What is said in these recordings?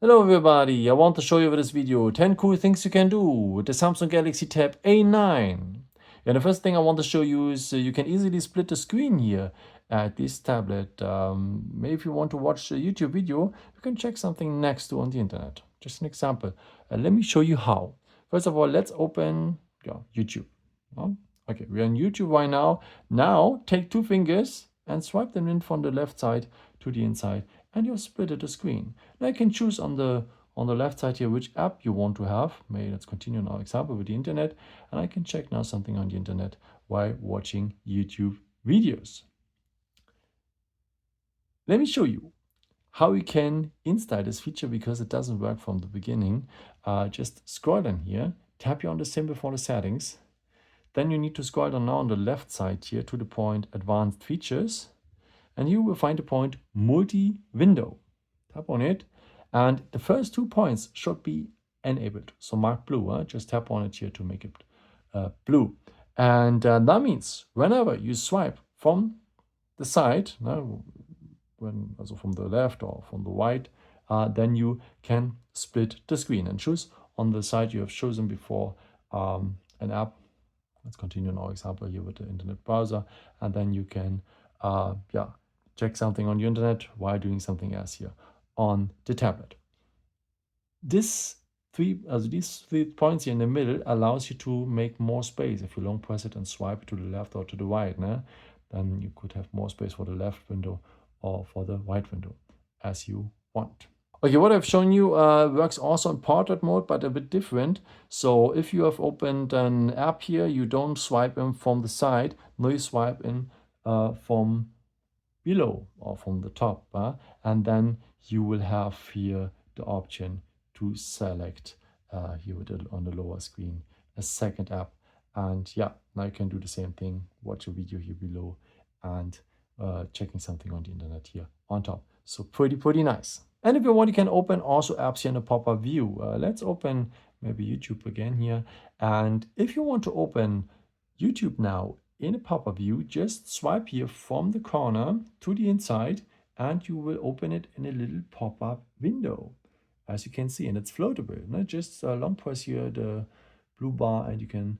Hello everybody, I want to show you with this video 10 cool things you can do with the Samsung Galaxy Tab A9. And the first thing I want to show you is you can easily split the screen here at this tablet. Maybe if you want to watch a YouTube video, you can check something next to on the internet. Just an example. Let me show you how. First of all, let's open YouTube. Okay, we're on YouTube right now. Now take two fingers and swipe them in from the left side to the inside and you've split the screen. Now you can choose on the left side here which app you want to have. Maybe let's continue in our example with the internet, and I can check now something on the internet while watching YouTube videos. Let me show you how you can install this feature because it doesn't work from the beginning. Just scroll down here, tap here on the symbol for the settings. Then you need to scroll down now on the left side here to the point Advanced Features, and you will find the point Multi-Window. Tap on it, and the first 2 points should be enabled. So mark blue, just tap on it here to make it blue. And that means whenever you swipe from the side, also from the left or from the right, then you can split the screen and choose on the side you have chosen before an app. Let's continue in our example here with the internet browser, and then you can check something on the internet while doing something else here on the tablet. These three points here in the middle allows you to make more space. If you long press it and swipe to the left or to the right, then you could have more space for the left window or for the right window as you want. Okay, what I've shown you works also in portrait mode, but a bit different. So if you have opened an app here, you don't swipe in from the side, no, you swipe in from below or from the top, and then you will have here the option to select here on the lower screen a second app, and now you can do the same thing, watch a video here below and checking something on the internet here on top. So pretty nice. And if you want, you can open also apps here in the pop-up view. Let's open maybe YouTube again here, and if you want to open YouTube now in a pop-up view, just swipe here from the corner to the inside and you will open it in a little pop-up window, as you can see, and it's floatable. Just long press here the blue bar and you can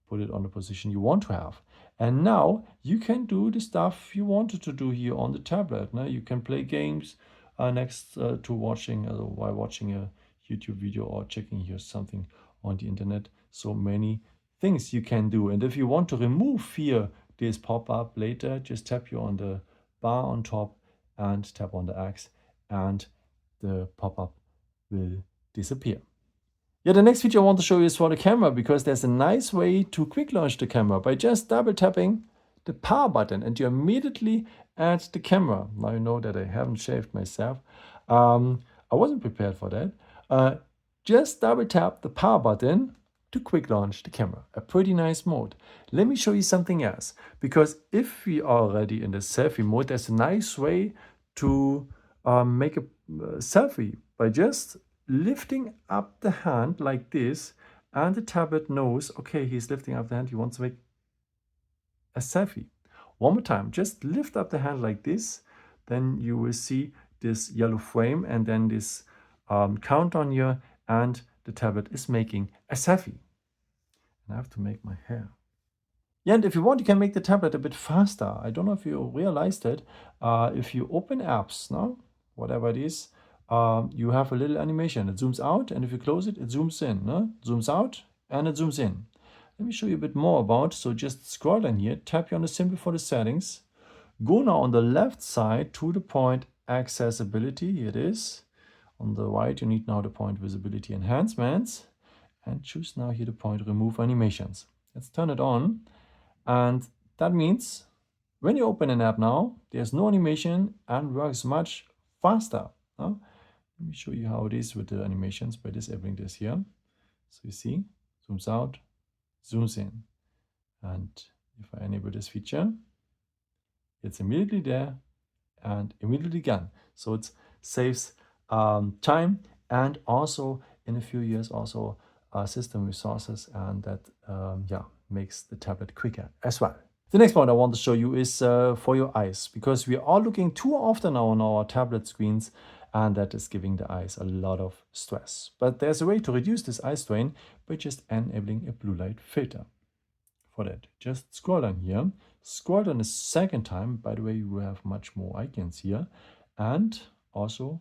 put it on the position you want to have. And now you can do the stuff you wanted to do here on the tablet. You can play games next to watching, while watching a YouTube video or checking here something on the internet. So many things you can do. And if you want to remove here this pop-up later, just tap here on the bar on top and tap on the X and the pop-up will disappear. The next feature I want to show you is for the camera, because there's a nice way to quick launch the camera by just double tapping the power button and you're immediately at the camera. Now you know that I haven't shaved myself. I wasn't prepared for that. Just double tap the power button to quick launch the camera. A pretty nice mode. Let me show you something else, because if we are already in the selfie mode, there's a nice way to make a selfie by just lifting up the hand like this, and the tablet knows, okay, he's lifting up the hand, he wants to make a selfie. One more time, just lift up the hand like this, then you will see this yellow frame and then this countdown here, and the tablet is making a selfie. And I have to make my hair. And if you want, you can make the tablet a bit faster. I don't know if you realized it. If you open apps now, whatever it is, you have a little animation. It zooms out, and if you close it, it zooms in. Zooms out and it zooms in. Let me show you a bit more about. So just scroll down here, tap here on the symbol for the settings. Go now on the left side to the point accessibility. Here it is. On the right, you need now the point visibility enhancements, and choose now here the point remove animations. Let's turn it on, and that means when you open an app now, there's no animation and works much faster. Let me show you how it is with the animations by disabling this here. So you see, zooms out, zooms in. And if I enable this feature, it's immediately there and immediately gone. So it saves time, and also in a few years also system resources, and that makes the tablet quicker as well. The next point I want to show you is for your eyes, because we are looking too often now on our tablet screens and that is giving the eyes a lot of stress. But there's a way to reduce this eye strain by just enabling a blue light filter. For that, just scroll down here, scroll down a second time. By the way, you will have much more icons here, and also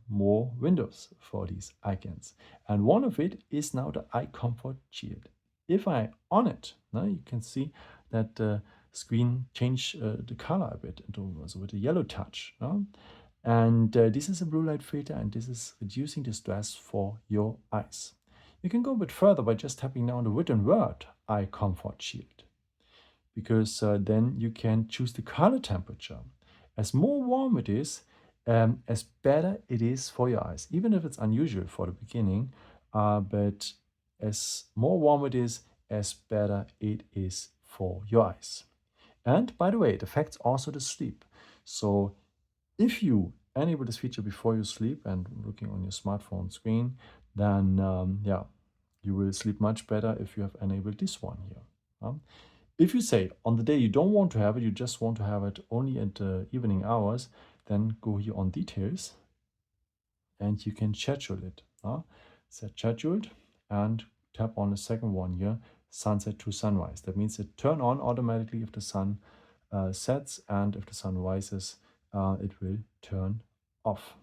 more windows for these icons. And one of it is now the eye comfort shield. If I on it, now you can see that the screen change the color a bit into also with a yellow touch. And this is a blue light filter, and this is reducing the stress for your eyes. You can go a bit further by just tapping now on the written word eye comfort shield, because then you can choose the color temperature. As more warm it is, as better it is for your eyes, even if it's unusual for the beginning, but as more warm it is, as better it is for your eyes. And by the way, it affects also the sleep. So if you enable this feature before you sleep and looking on your smartphone screen, then yeah, you will sleep much better if you have enabled this one here. If you say on the day you don't want to have it, you just want to have it only at the evening hours, then go here on details and you can schedule it. Set scheduled and tap on the second one here, sunset to sunrise. That means it turn on automatically if the sun sets, and if the sun rises, it will turn off.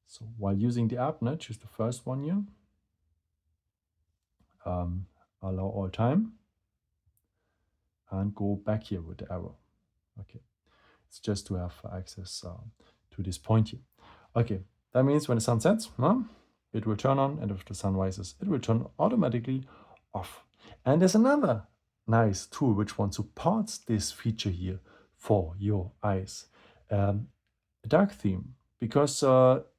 So while using the app, now choose the first one here. Allow all time and go back here with the arrow. Okay, it's just to have access to this point here. Okay, that means when the sun sets, it will turn on, and if the sun rises, it will turn automatically off. And there's another nice tool which one supports this feature here for your eyes. A dark theme, because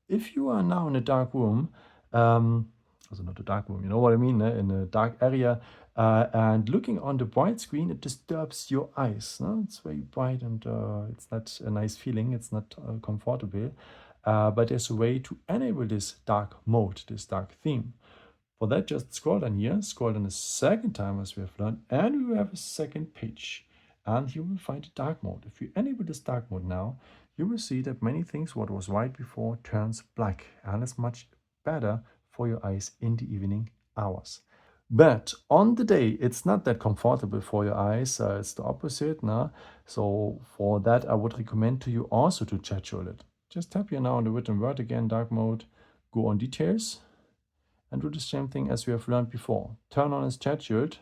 if you are now in a dark room, also not a dark room, you know what I mean, in a dark area, and looking on the bright screen, it disturbs your eyes. It's very bright, and it's not a nice feeling, it's not comfortable, but there's a way to enable this dark mode, this dark theme. For that, just scroll down here, scroll down a second time as we have learned, and we will have a second page, and you will find the dark mode. If you enable this dark mode now, you will see that many things what was white before turns black, and it's much better for your eyes in the evening hours. But on the day, it's not that comfortable for your eyes. It's the opposite. So for that, I would recommend to you also to schedule it. Just tap here now on the written word again, dark mode, go on details, and do the same thing as we have learned before. Turn on as scheduled,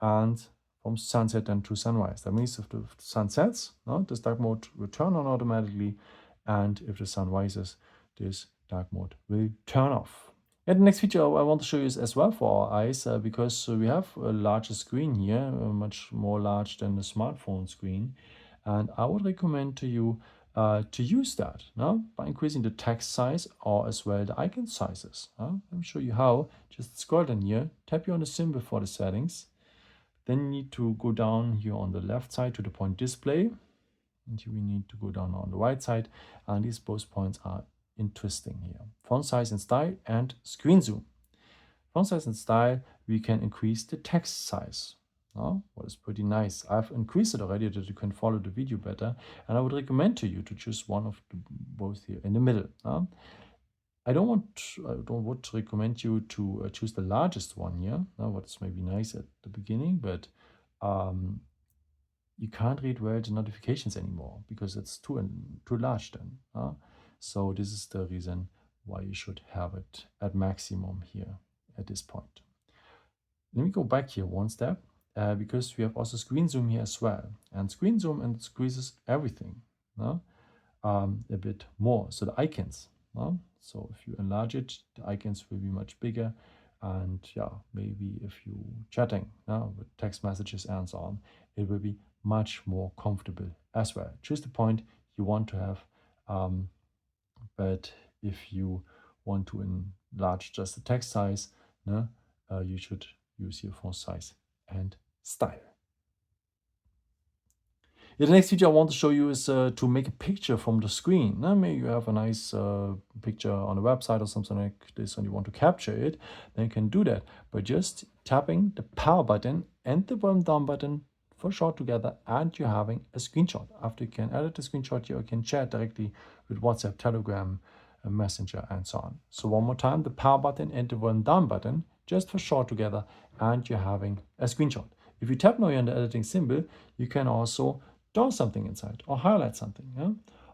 and from sunset and to sunrise. That means if the sun sets, this dark mode will turn on automatically, and if the sun rises, this dark mode will turn off. And the next feature I want to show you is as well for our eyes, because we have a larger screen here, much more large than the smartphone screen. And I would recommend to you to use that by increasing the text size or as well the icon sizes. Let me show you how. Just scroll down here, tap here on the symbol for the settings. Then you need to go down here on the left side to the point display. And we need to go down on the right side. And these both points are interesting here. Font size and style and screen zoom. Font size and style, we can increase the text size. What is pretty nice. I've increased it already that you can follow the video better. And I would recommend to you to choose one of both here in the middle. I would recommend you to choose the largest one here. What's maybe nice at the beginning, but you can't read well the notifications anymore because it's too large then. So this is the reason why you should have it at maximum here at this point. Let me go back here one step, because we have also screen zoom here as well. And screen zoom increases everything a bit more. So the icons. So if you enlarge it, the icons will be much bigger. And yeah, maybe if you chatting with text messages and so on, it will be much more comfortable as well. Choose the point you want to have. But if you want to enlarge just the text size, you should use your font size and style. The next feature I want to show you is to make a picture from the screen. Maybe you have a nice picture on a website or something like this and you want to capture it, then you can do that by just tapping the power button and the volume down button for short together, and you're having a screenshot. After you can edit the screenshot, you can share it directly with WhatsApp, Telegram, Messenger, and so on. So one more time, the power button and the one down button, just for short together, and you're having a screenshot. If you tap now here on the editing symbol, you can also draw something inside or highlight something. Yeah?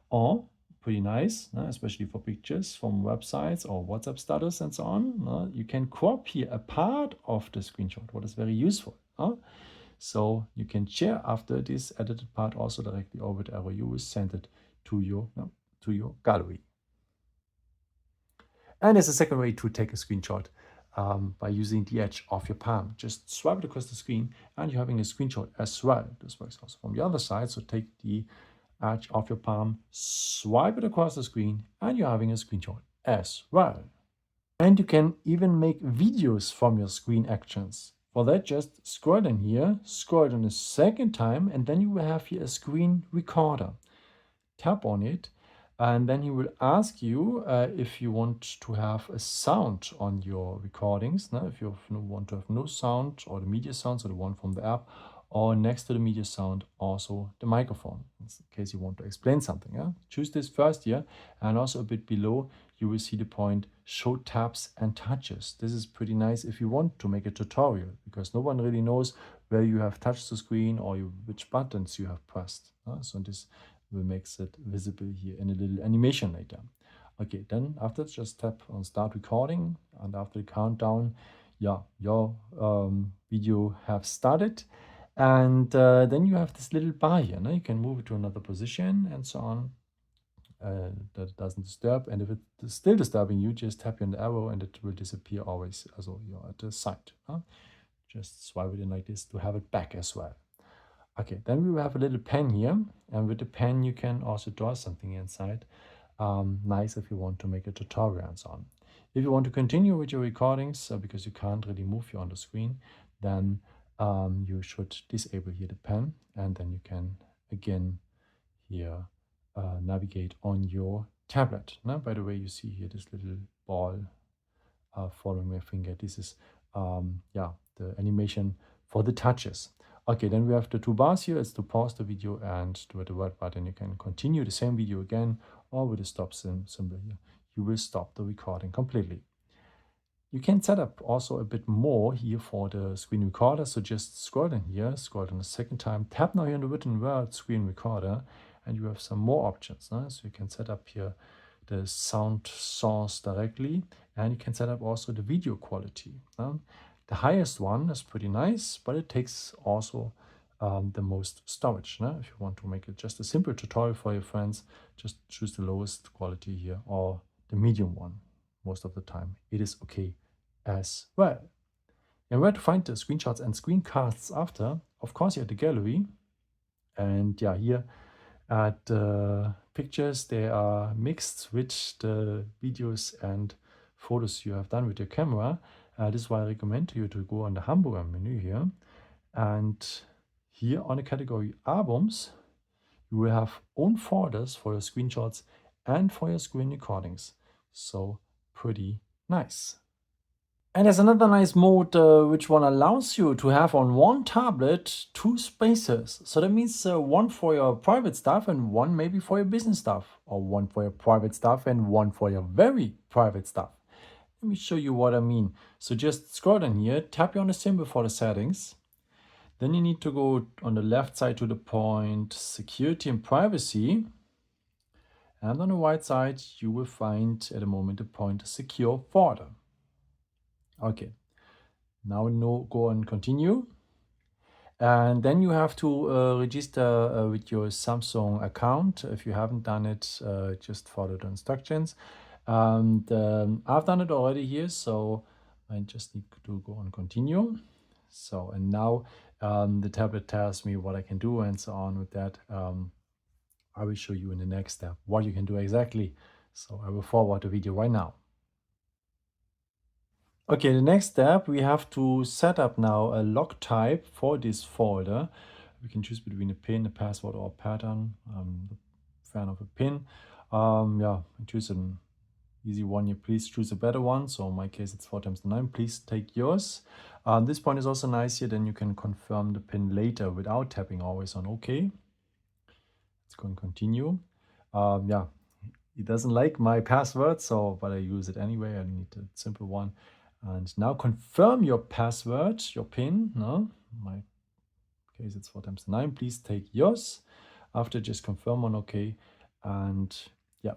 Or pretty nice, especially for pictures from websites or WhatsApp status and so on. You can crop here a part of the screenshot, what is very useful. So you can share after this edited part also directly over the arrow. You will send it to your gallery. And there's a second way to take a screenshot by using the edge of your palm. Just swipe it across the screen and you're having a screenshot as well. This works also from the other side. So take the edge of your palm, swipe it across the screen, and you're having a screenshot as well. And you can even make videos from your screen actions. For that, just scroll in here, scroll in a second time, and then you will have here a screen recorder. Tap on it, and then he will ask you if you want to have a sound on your recordings. Now, if you want to have no sound, or the media sound, so the one from the app, or next to the media sound, also the microphone, in case you want to explain something. Yeah? Choose this first here, and also a bit below, you will see the point show taps and touches. This is pretty nice if you want to make a tutorial, because no one really knows where you have touched the screen or which buttons you have pressed. So this will makes it visible here in a little animation later. Okay, then after just tap on start recording, and after the countdown, yeah, your video have started. And then you have this little bar here. You can move it to another position and so on. That it doesn't disturb. And if it's still disturbing you, just tap on the arrow and it will disappear always. Also, you're at the side. Just swipe it in like this to have it back as well. Okay, then we will have a little pen here, and with the pen you can also draw something inside. Nice if you want to make a tutorial and so on. If you want to continue with your recordings, because you can't really move here on the screen, then you should disable here the pen, and then you can again here navigate on your tablet. Now, by the way, you see here this little ball following my finger. This is the animation for the touches. Okay, then we have the two bars here. It's to pause the video, and with the red button you can continue the same video again, or with the stop symbol here you will stop the recording completely. You can set up also a bit more here for the screen recorder. So just scroll in here, scroll in a second time, tap now here in the written word screen recorder, and you have some more options. So you can set up here the sound source directly, and you can set up also the video quality. The highest one is pretty nice, but it takes also the most storage. If you want to make it just a simple tutorial for your friends, just choose the lowest quality here, or the medium one. Most of the time it is okay as well. And where to find the screenshots and screencasts after? Of course, you're at the gallery, and yeah, here at the pictures, they are mixed with the videos and photos you have done with your camera. This is why I recommend you to go on the hamburger menu here, and here on the category albums you will have own folders for your screenshots and for your screen recordings. So pretty nice. And there's another nice mode which one allows you to have on one tablet two spaces. So that means one for your private stuff and one maybe for your business stuff, or one for your private stuff and one for your very private stuff. Let me show you what I mean. So just scroll down here, tap on the symbol for the settings. Then you need to go on the left side to the point security and privacy. And on the right side, you will find at the moment the point secure folder. Okay, now go and continue. And then you have to register with your Samsung account. If you haven't done it, just follow the instructions. And I've done it already here, so I just need to go and continue. So, and now the tablet tells me what I can do and so on with that. I will show you in the next step what you can do exactly. So I will forward the video right now. Okay, the next step, we have to set up now a log type for this folder. We can choose between a pin, a password, or a pattern. I'm a fan of a pin. Choose an easy one here. Please choose a better one. So in my case, it's 4 times 9. Please take yours. This point is also nice here. Then you can confirm the pin later without tapping always on OK. Let's go and continue. Yeah, he doesn't like my password, so but I use it anyway. I need a simple one. And now confirm your password, your pin. No, in my case it's 4 times 9. Please take yours. After, just confirm on OK. And yeah.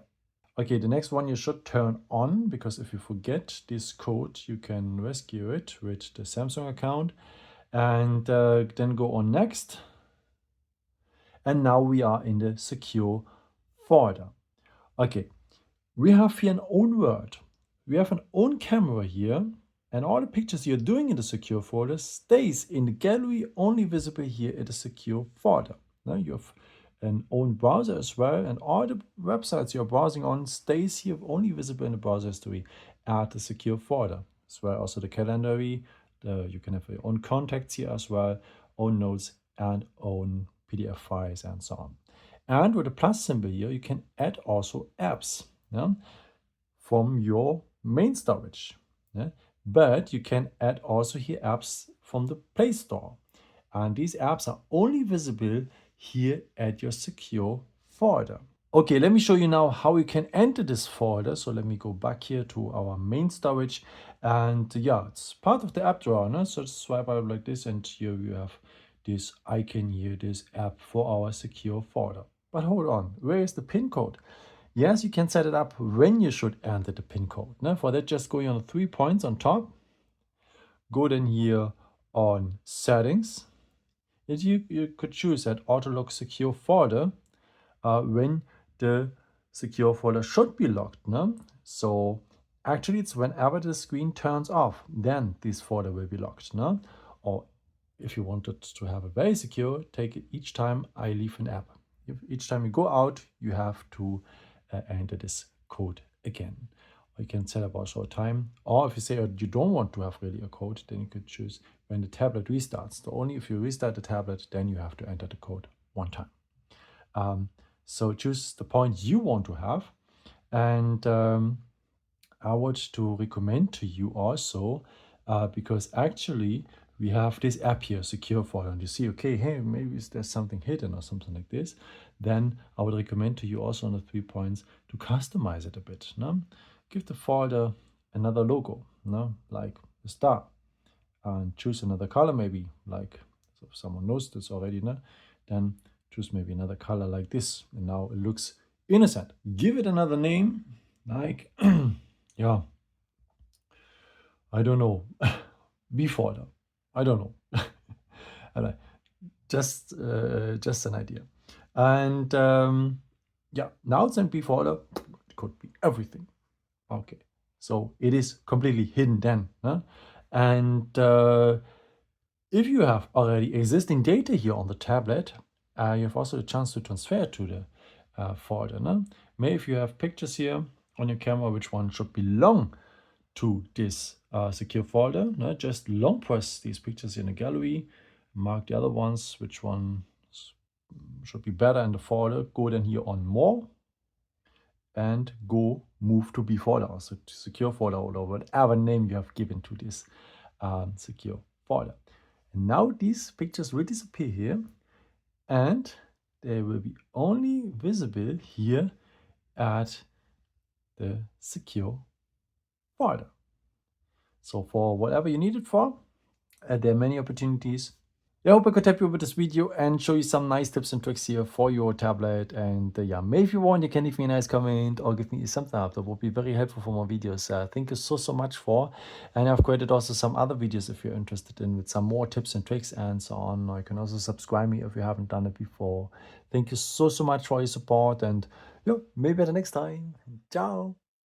Okay, the next one you should turn on, because if you forget this code, you can rescue it with the Samsung account. And then go on next. And now we are in the secure folder. Okay, we have here an own word. We have an own camera here, and all the pictures you're doing in the secure folder stays in the gallery, only visible here in the secure folder. Now you have an own browser as well, and all the websites you're browsing on stays here, only visible in the browser history at the secure folder. As well, also the calendar, you can have your own contacts here as well, own notes and own PDF files and so on. And with the plus symbol here, you can add also apps, yeah, from your main storage. Yeah? But you can add also here apps from the Play Store. And these apps are only visible here at your secure folder. Okay, let me show you now how you can enter this folder. So let me go back here to our main storage. And yeah, it's part of the app drawer. No? So just swipe out like this, and here you have this icon here, this app for our secure folder. But hold on, where is the pin code? Yes, you can set it up when you should enter the pin code. Now, for that, just go on the 3 points on top. Go then here on settings. And you could choose that auto lock secure folder when the secure folder should be locked. No? So actually, it's whenever the screen turns off, then this folder will be locked. No? Or if you wanted to have it very secure, take it each time I leave an app. If each time you go out, you have to enter this code again. Or you can set up also a time. Or if you say you don't want to have really a code, then you could choose when the tablet restarts. So only if you restart the tablet, then you have to enter the code one time. So choose the point you want to have. And I would to recommend to you also, because actually we have this app here, secure folder, and you see, okay, hey, maybe there's something hidden or something like this, then I would recommend to you also on the 3 points to customize it a bit. No? Give the folder another logo, no? Like a star, and choose another color maybe, like, so if someone knows this already, no? Then choose maybe another color like this, and now it looks innocent. Give it another name, like, yeah, I don't know, B folder. I don't know. just an idea. And yeah, now it's in B folder. It could be everything. Okay, so it is completely hidden then. Huh? And if you have already existing data here on the tablet, you have also the chance to transfer it to the folder. No? Maybe if you have pictures here on your camera, which one should belong to this secure folder, no? Just long press these pictures in the gallery, mark the other ones, which one should be better in the folder. Go then here on more and go move to B folder, so to secure folder, or whatever name you have given to this secure folder. And now these pictures will disappear here, and they will be only visible here at the secure folder. So for whatever you need it for, there are many opportunities. I hope I could help you with this video and show you some nice tips and tricks here for your tablet. And yeah, maybe if you want, you can leave me a nice comment or give me a thumbs up. That would be very helpful for more videos. Thank you so much for. And I've created also some other videos if you're interested in, with some more tips and tricks and so on. Or you can also subscribe me if you haven't done it before. Thank you so much for your support, and yeah, maybe at the next time. Ciao.